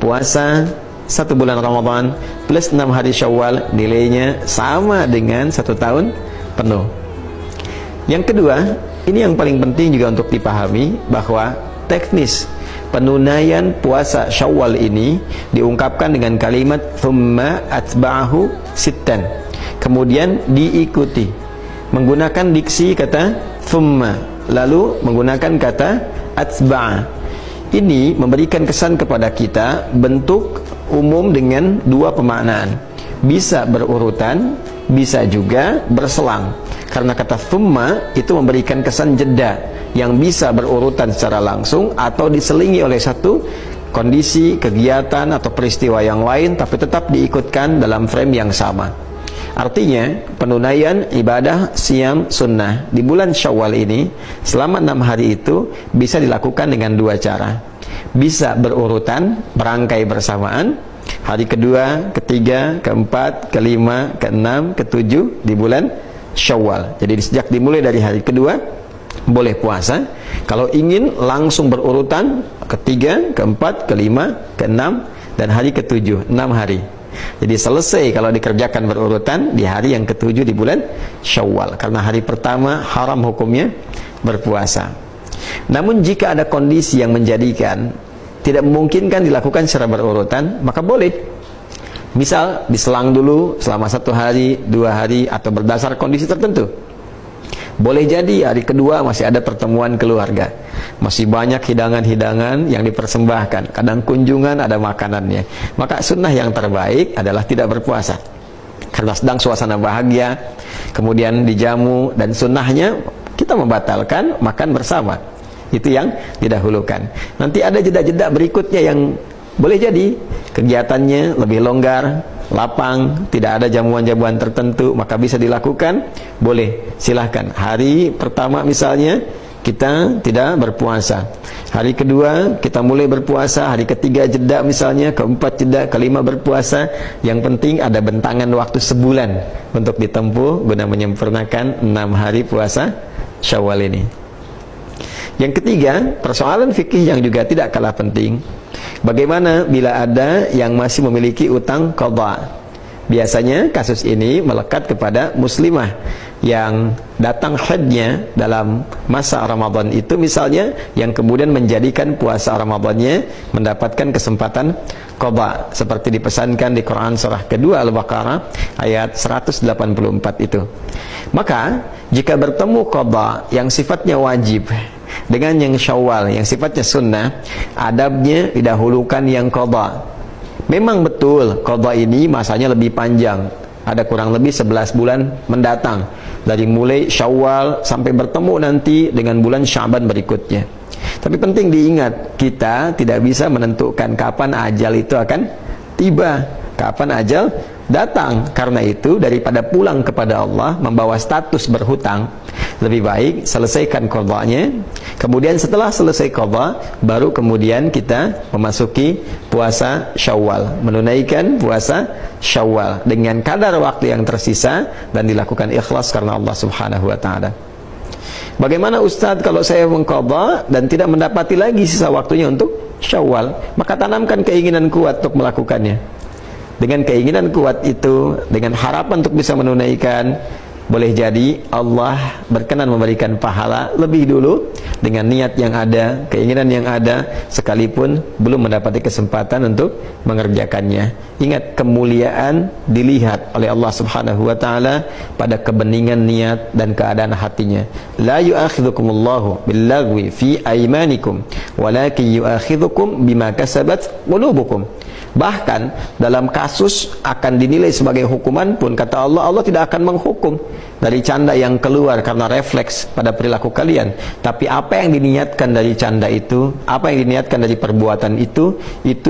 puasa 1 bulan Ramadan plus 6 hari Syawal, nilainya sama dengan 1 tahun penuh. Yang kedua, ini yang paling penting juga untuk dipahami, bahwa teknis penunaian puasa Syawal ini diungkapkan dengan kalimat thumma atba'ahu sittan, kemudian diikuti menggunakan diksi kata thumma, lalu menggunakan kata atba'a. Ini memberikan kesan kepada kita bentuk umum dengan dua pemaknaan, bisa berurutan, bisa juga berselang. Karena kata thumma itu memberikan kesan jeda yang bisa berurutan secara langsung atau diselingi oleh satu kondisi, kegiatan atau peristiwa yang lain, tapi tetap diikutkan dalam frame yang sama. Artinya penunaian ibadah siam sunnah di bulan Syawal ini selama 6 hari itu bisa dilakukan dengan dua cara. Bisa berurutan, berangkai bersamaan, hari kedua, ketiga, keempat, kelima, keenam, ketujuh di bulan Syawal. Jadi sejak dimulai dari hari kedua boleh puasa. Kalau ingin langsung berurutan, ketiga, keempat, kelima, keenam, dan hari ketujuh, 6 hari. Jadi selesai kalau dikerjakan berurutan di hari yang ketujuh di bulan Syawal, karena hari pertama haram hukumnya berpuasa. Namun jika ada kondisi yang menjadikan tidak memungkinkan dilakukan secara berurutan, maka boleh. Misal diselang dulu selama 1 hari, 2 hari, atau berdasar kondisi tertentu. Boleh jadi hari kedua masih ada pertemuan keluarga, masih banyak hidangan-hidangan yang dipersembahkan, kadang kunjungan ada makanannya, maka sunnah yang terbaik adalah tidak berpuasa karena sedang suasana bahagia, kemudian dijamu, dan sunnahnya kita membatalkan makan bersama. Itu yang didahulukan. Nanti ada jeda-jeda berikutnya yang boleh jadi kegiatannya lebih longgar, lapang, tidak ada jamuan-jamuan tertentu, maka bisa dilakukan. Boleh, silahkan. Hari pertama misalnya kita tidak berpuasa, hari kedua kita mulai berpuasa, hari ketiga jeda misalnya, keempat jeda, kelima berpuasa. Yang penting ada bentangan waktu sebulan untuk ditempuh guna menyempurnakan 6 hari puasa Syawal ini. Yang ketiga, persoalan fikih yang juga tidak kalah penting. Bagaimana bila ada yang masih memiliki utang qadha? Biasanya kasus ini melekat kepada muslimah yang datang haidnya dalam masa Ramadan itu misalnya, yang kemudian menjadikan puasa Ramadannya mendapatkan kesempatan qadha, seperti dipesankan di Quran surah kedua Al-Baqarah ayat 184 itu. Maka jika bertemu qadha yang sifatnya wajib dengan yang Syawal yang sifatnya sunnah, adabnya didahulukan yang qadha. Memang betul qadha ini masanya lebih panjang, ada kurang lebih 11 bulan mendatang, dari mulai Syawal sampai bertemu nanti dengan bulan Sya'ban berikutnya. Tapi penting diingat, kita tidak bisa menentukan kapan ajal itu akan tiba, kapan ajal datang. Karena itu daripada pulang kepada Allah membawa status berhutang, lebih baik selesaikan qadhanya. Kemudian setelah selesai qadha, baru kemudian kita memasuki puasa Syawal, menunaikan puasa Syawal dengan kadar waktu yang tersisa dan dilakukan ikhlas karena Allah Subhanahu wa taala. Bagaimana Ustadz kalau saya mengqadha dan tidak mendapati lagi sisa waktunya untuk Syawal? Maka tanamkan keinginan kuat untuk melakukannya. Dengan keinginan kuat itu, dengan harapan untuk bisa menunaikan, boleh jadi Allah berkenan memberikan pahala lebih dulu dengan niat yang ada, keinginan yang ada, sekalipun belum mendapati kesempatan untuk mengerjakannya. Ingat, kemuliaan dilihat oleh Allah Subhanahu wa taala pada kebeningan niat dan keadaan hatinya. La yu'akhidhukumullahu billagwi fi aymanikum walakin yu'akhidhukum bima kasabat qulubukum. Bahkan dalam kasus akan dinilai sebagai hukuman pun, kata Allah, Allah tidak akan menghukum dari canda yang keluar karena refleks pada perilaku kalian, tapi apa yang diniatkan dari canda itu, apa yang diniatkan dari perbuatan itu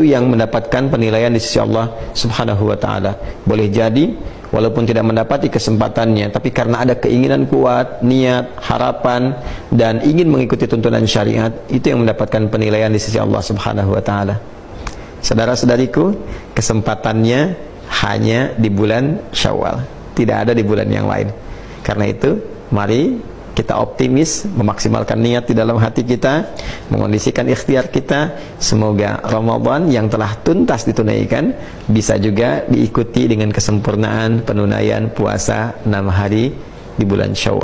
yang mendapatkan penilaian di sisi Allah Subhanahu wa taala. Boleh jadi walaupun tidak mendapati kesempatannya, tapi karena ada keinginan kuat, niat, harapan, dan ingin mengikuti tuntunan syariat, itu yang mendapatkan penilaian di sisi Allah Subhanahu wa taala. Saudara-saudariku, kesempatannya hanya di bulan Syawal, tidak ada di bulan yang lain. Karena itu, mari kita optimis, memaksimalkan niat di dalam hati kita, mengondisikan ikhtiar kita. Semoga Ramadan yang telah tuntas ditunaikan bisa juga diikuti dengan kesempurnaan penunaian puasa 6 hari di bulan Syawal.